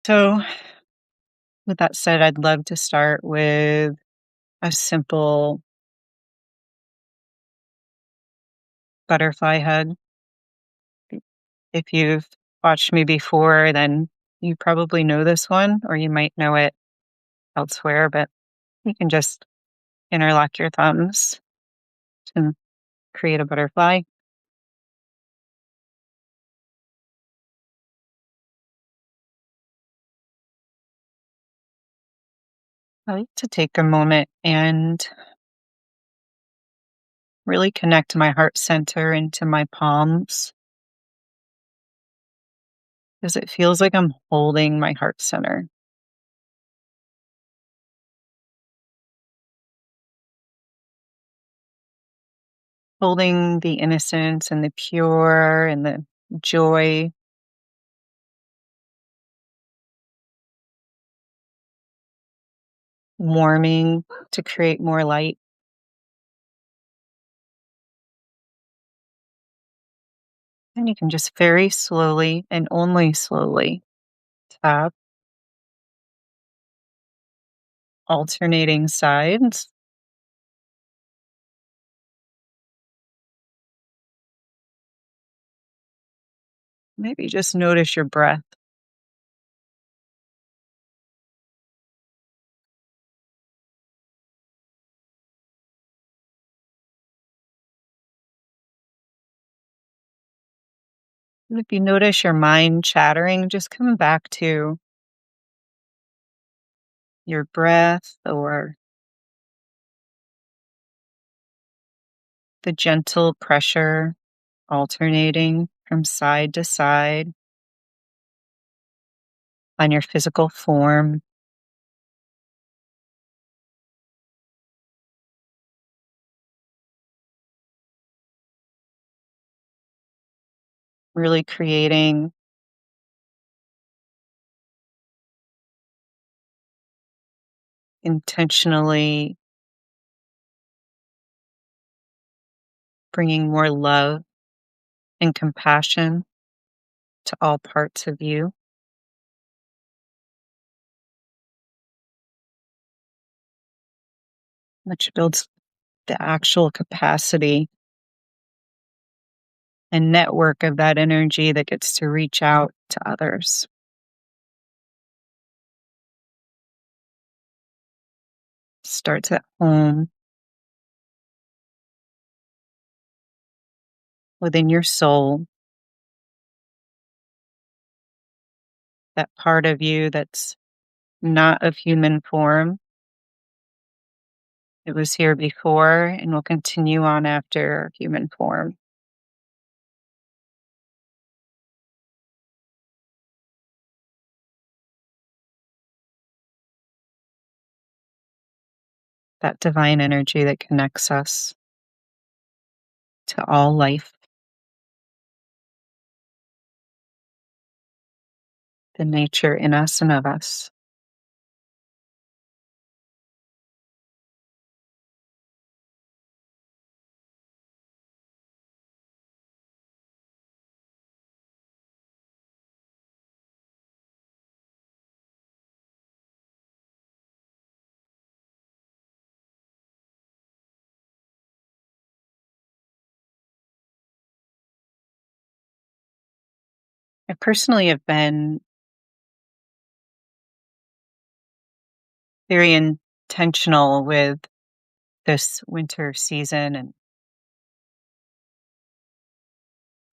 So, with that said, I'd love to start with a simple butterfly hug. If you've watched me before, then you probably know this one, or you might know it elsewhere, but you can just interlock your thumbs and create a butterfly. I like to take a moment and really connect my heart center into my palms because it feels like I'm holding my heart center, holding the innocence and the pure and the joy, warming to create more light. And you can just very slowly and only slowly tap alternating sides. Maybe just notice your breath. And if you notice your mind chattering, just come back to your breath or the gentle pressure alternating from side to side on your physical form, really creating intentionally bringing more love and compassion to all parts of you, which builds the actual capacity and network of that energy that gets to reach out to others. Starts at home within your soul, that part of you that's not of human form. It was here before and will continue on after human form. That divine energy that connects us to all life, the nature in us and of us. I personally have been very intentional with this winter season and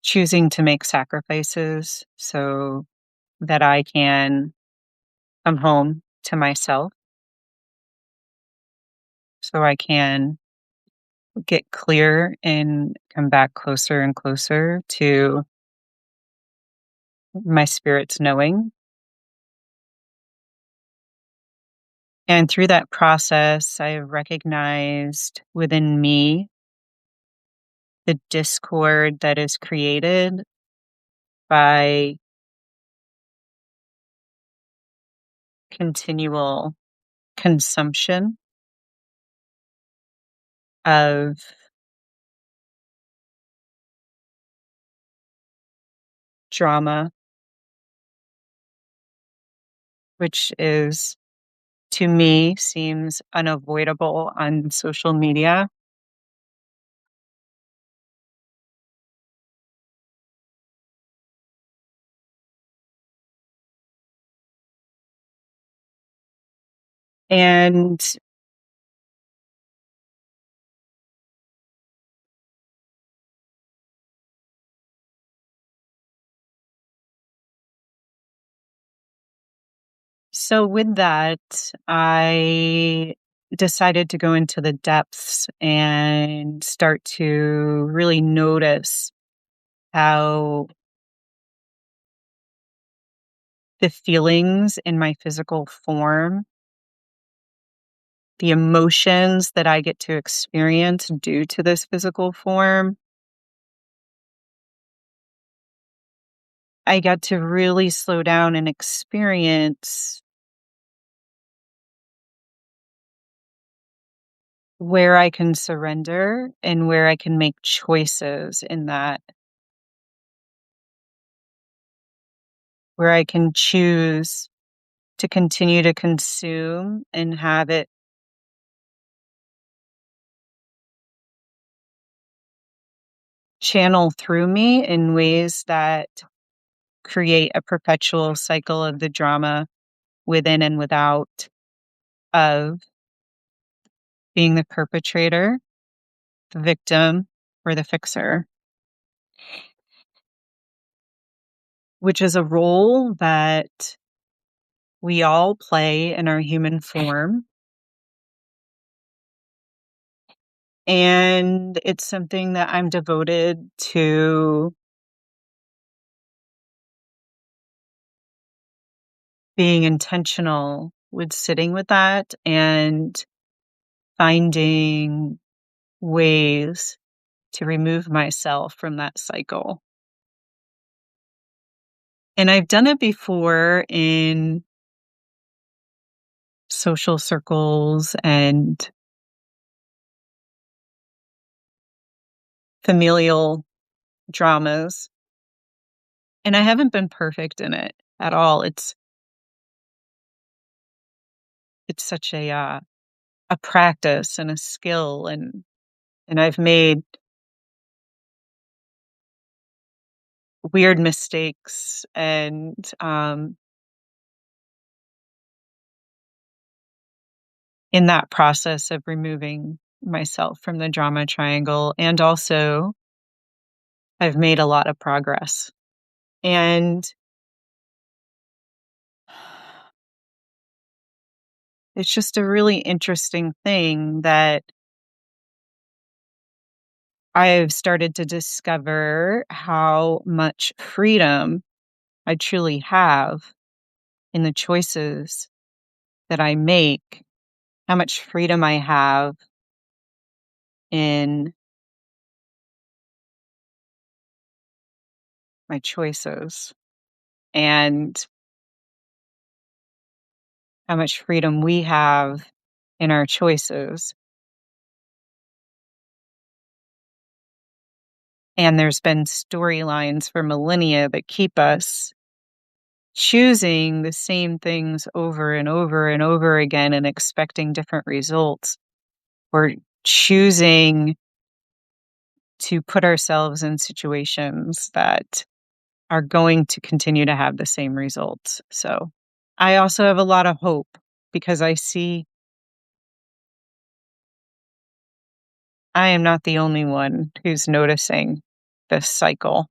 choosing to make sacrifices so that I can come home to myself, so I can get clear and come back closer and closer to my spirit's knowing. And through that process, I have recognized within me the discord that is created by continual consumption of drama, which is to me seems unavoidable on social media. And so with that, I decided to go into the depths and start to really notice how the feelings in my physical form, the emotions that I get to experience due to this physical form, I got to really slow down and experience where I can surrender and where I can make choices in that, where I can choose to continue to consume and have it channel through me in ways that create a perpetual cycle of the drama within and without of being the perpetrator, the victim, or the fixer, which is a role that we all play in our human form. And it's something that I'm devoted to being intentional with sitting with that and finding ways to remove myself from that cycle. And I've done it before in social circles and familial dramas, and I haven't been perfect in it at all. It's such a practice and a skill, and I've made weird mistakes and in that process of removing myself from the drama triangle, and also I've made a lot of progress. And it's just a really interesting thing that I've started to discover how much freedom I truly have in the choices that I make, how much freedom I have in my choices, and how much freedom we have in our choices. And there's been storylines for millennia that keep us choosing the same things over and over and over again and expecting different results. We're choosing to put ourselves in situations that are going to continue to have the same results. So I also have a lot of hope because I see I am not the only one who's noticing this cycle.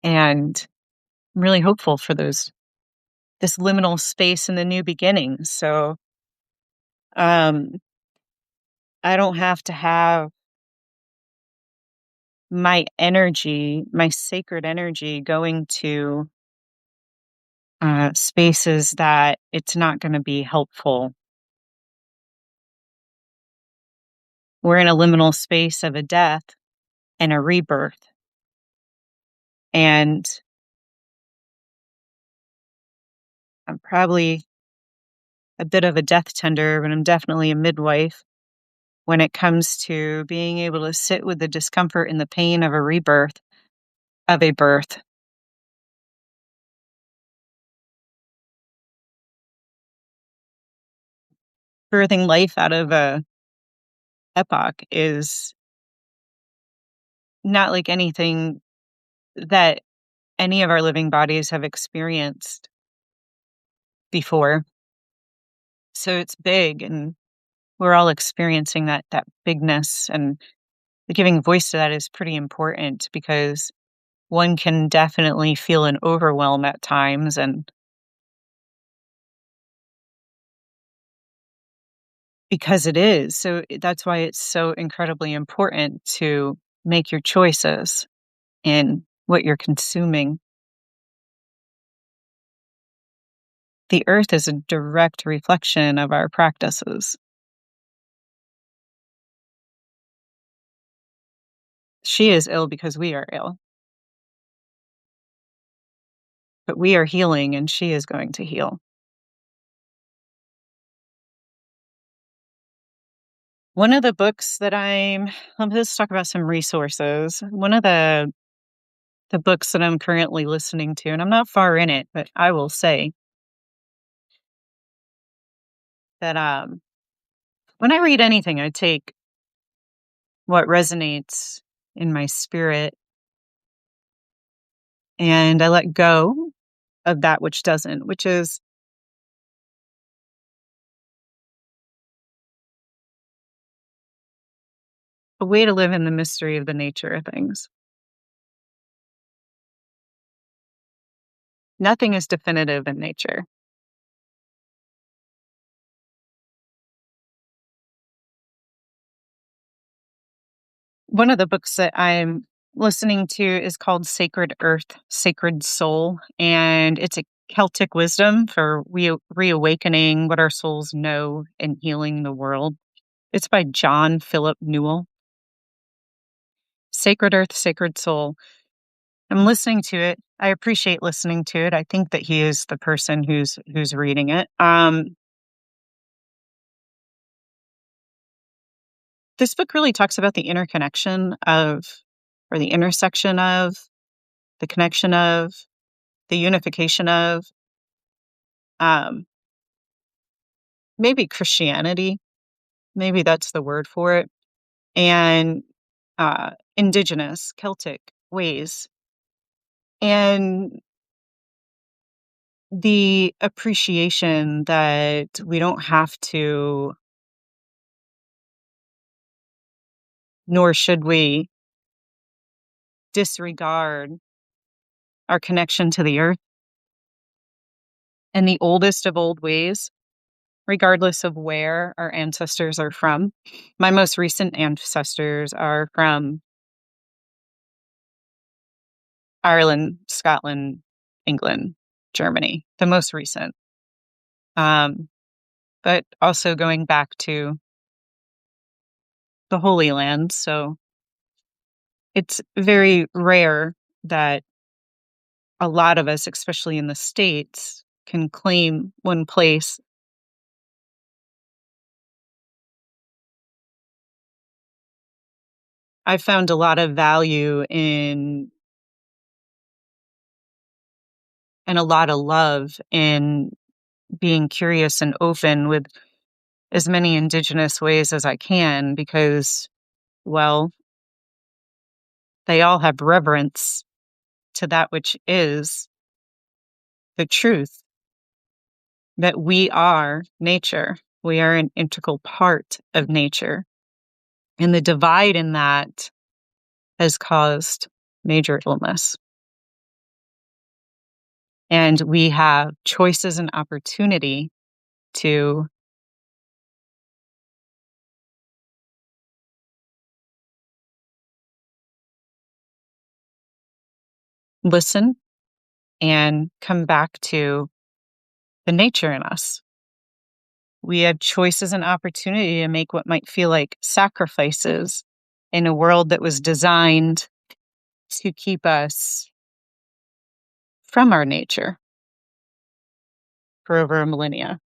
And I'm really hopeful for this liminal space in the new beginning. So um I don't have to have my energy, my sacred energy going to spaces that it's not going to be helpful. We're in a liminal space of a death and a rebirth. And I'm probably a bit of a death tender, but I'm definitely a midwife when it comes to being able to sit with the discomfort and the pain of a rebirth, of a birth. birthing life out of a epoch is not like anything that any of our living bodies have experienced before. So it's big, and we're all experiencing that bigness, and giving voice to that is pretty important because one can definitely feel an overwhelm at times, and because it is. So that's why it's so incredibly important to make your choices in what you're consuming. The earth is a direct reflection of our practices. She is ill because we are ill, but we are healing and she is going to heal. One of the books that let's talk about some resources. One of the books that I'm currently listening to, and I'm not far in it, but I will say that when I read anything, I take what resonates in my spirit and I let go of that which doesn't, which is a way to live in the mystery of the nature of things. Nothing is definitive in nature. One of the books that I'm listening to is called Sacred Earth, Sacred Soul, and it's a Celtic wisdom for reawakening what our souls know and healing the world. It's by John Philip Newell. Sacred Earth, Sacred Soul. I'm listening to it. I appreciate listening to it. I think that he is the person who's reading it. This book really talks about the interconnection of, or the intersection of, the connection of, the unification of, um, maybe Christianity, maybe that's the word for it, and indigenous Celtic ways, and the appreciation that we don't have to, nor should we, disregard our connection to the earth and the oldest of old ways, regardless of where our ancestors are from. My most recent ancestors are from Ireland, Scotland, England, Germany, the most recent. But also going back to the Holy Land. So it's very rare that a lot of us, especially in the States, can claim one place. I found a lot of value in and a lot of love in being curious and open with as many indigenous ways as I can because, well, they all have reverence to that which is the truth, that we are nature. We are an integral part of nature. And the divide in that has caused major illness. And we have choices and opportunity to listen and come back to the nature in us. We have choices and opportunity to make what might feel like sacrifices in a world that was designed to keep us from our nature for over a millennia.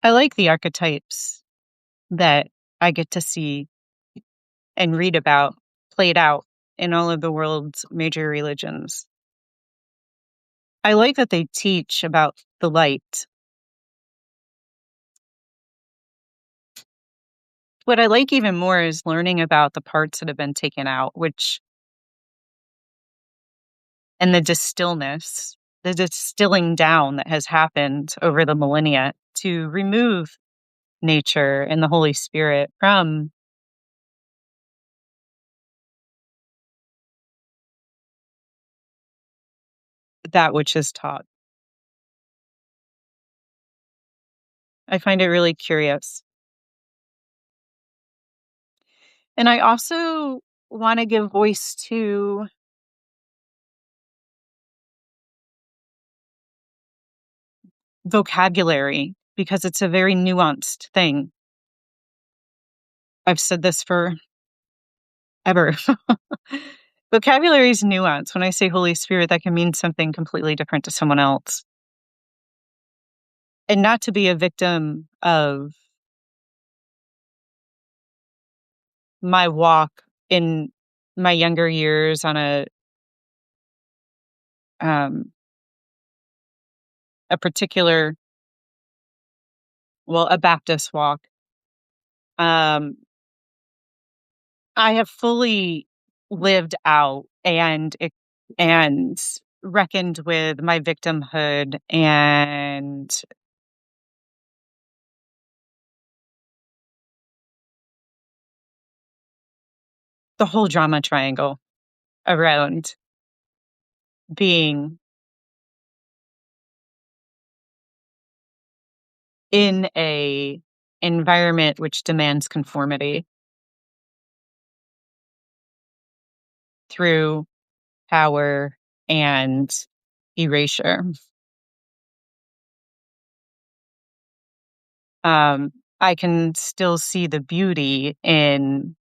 I like the archetypes that I get to see and read about played out in all of the world's major religions. I like that they teach about the light. What I like even more is learning about the parts that have been taken out, which and the distilling down that has happened over the millennia to remove nature and the Holy Spirit from that which is taught. I find it really curious. And I also want to give voice to vocabulary because it's a very nuanced thing. I've said this forever. Vocabulary is nuance. When I say Holy Spirit, that can mean something completely different to someone else. And not to be a victim of my walk in my younger years on um, a particular, well, a Baptist walk. Um, I have fully lived out and reckoned with my victimhood and the whole drama triangle around being in a environment which demands conformity through power and erasure. I can still see the beauty in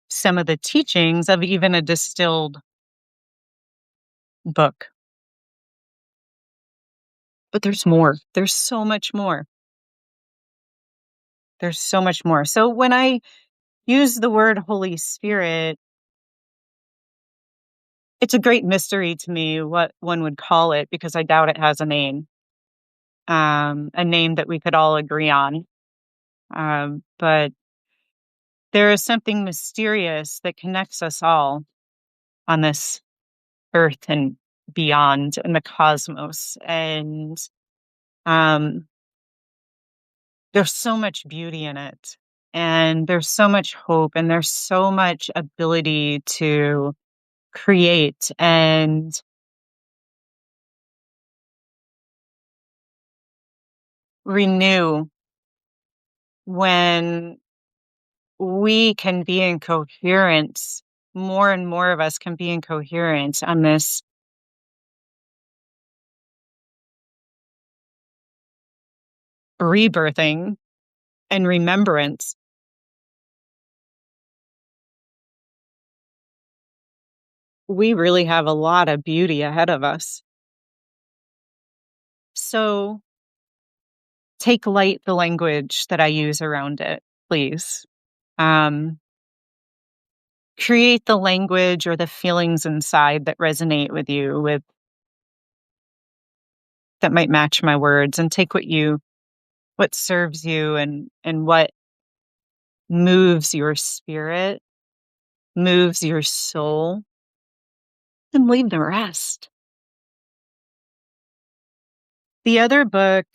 some of the teachings of even a distilled book. But there's more. There's so much more. There's so much more. So when I use the word Holy Spirit, it's a great mystery to me what one would call it because I doubt it has a name that we could all agree on. But there is something mysterious that connects us all on this earth and beyond in the cosmos. And um, there's so much beauty in it. And there's so much hope and there's so much ability to create and renew when we can be in coherence. More and more of us can be in coherence on this rebirthing and remembrance. We really have a lot of beauty ahead of us. So take light the language that I use around it, please. Um, create the language or the feelings inside that resonate with you with that might match my words and take what serves you and what moves your spirit, moves your soul, and leave the rest. The other book,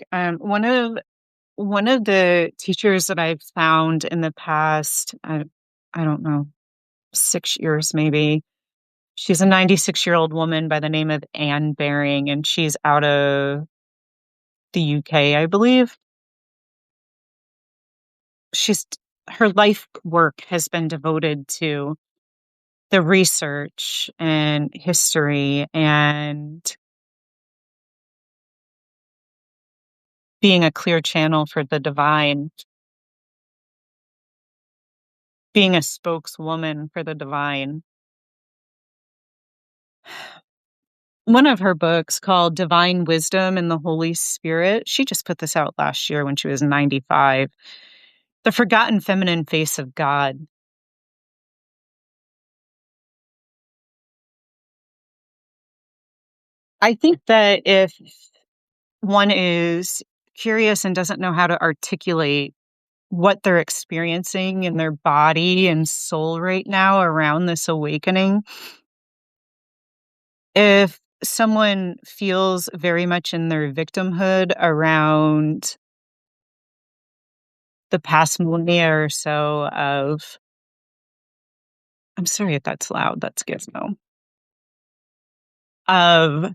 one of the teachers that I've found in the past, I don't know, 6 years maybe. She's a 96-year-old woman by the name of Anne Baring, and she's out of the UK, I believe. She's her life work has been devoted to the research and history and being a clear channel for the divine, being a spokeswoman for the divine. One of her books called Divine Wisdom and the Holy Spirit, she just put this out last year when she was 95. The Forgotten Feminine Face of God. I think that if one is curious and doesn't know how to articulate what they're experiencing in their body and soul right now around this awakening, if someone feels very much in their victimhood around the past millennia or so of, I'm sorry if that's loud, that's Gizmo, of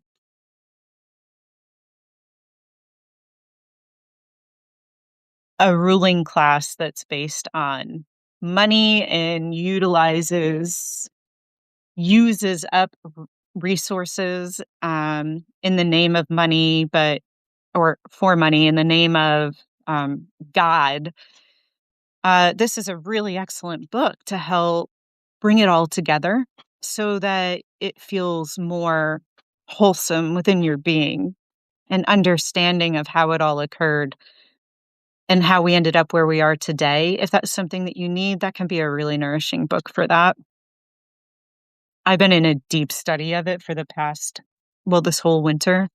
a ruling class that's based on money and uses up resources in the name of money, or for money in the name of God. This is a really excellent book to help bring it all together so that it feels more wholesome within your being, an understanding of how it all occurred and how we ended up where we are today. If that's something that you need, that can be a really nourishing book for that. I've been in a deep study of it for this whole winter.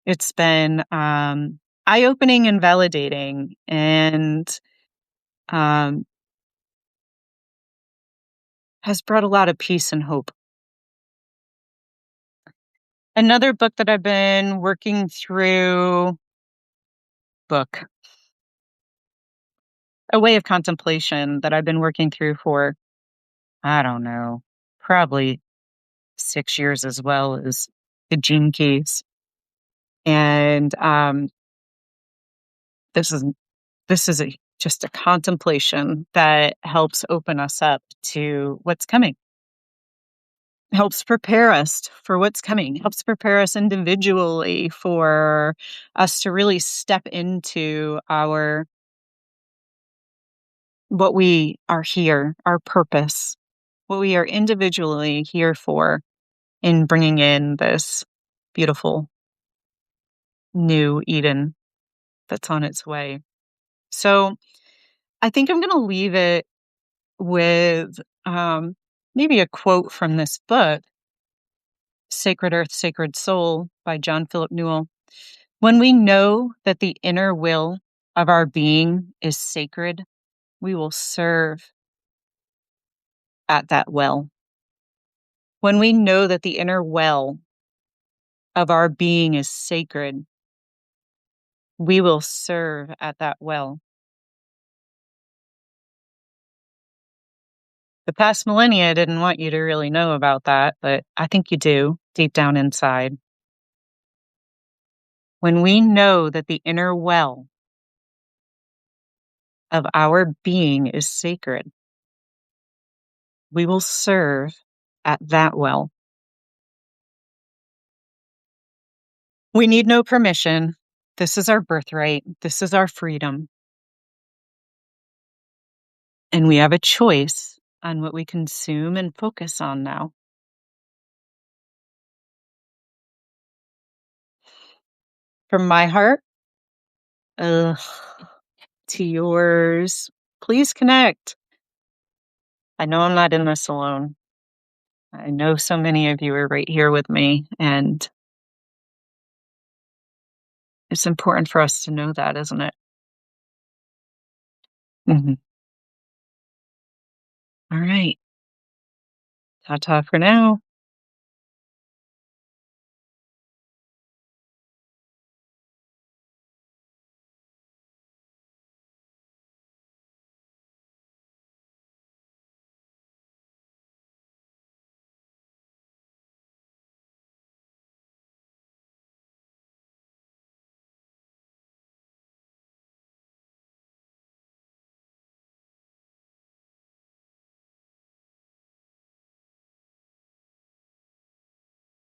It's been eye-opening and validating, and um, has brought a lot of peace and hope. Another book that I've been working through, book, A Way of Contemplation, that I've been working through for, I don't know, probably 6 years as well, is The Gene Keys. And this is just a contemplation that helps open us up to what's coming, helps prepare us for what's coming, helps prepare us individually for us to really step into what we are here, our purpose, what we are individually here for in bringing in this beautiful new Eden that's on its way. So I think I'm going to leave it with maybe a quote from this book, Sacred Earth, Sacred Soul by John Philip Newell. When we know that the inner will of our being is sacred, we will serve at that well. When we know that the inner well of our being is sacred, we will serve at that well. The past millennia didn't want you to really know about that, but I think you do deep down inside. When we know that the inner well of our being is sacred, we will serve at that well. We need no permission. This is our birthright. This is our freedom. And we have a choice on what we consume and focus on now. From my heart, ugh, to yours, please connect. I know I'm not in this alone. I know so many of you are right here with me, and it's important for us to know that, isn't it? Mhm. All right. Ta-ta for now.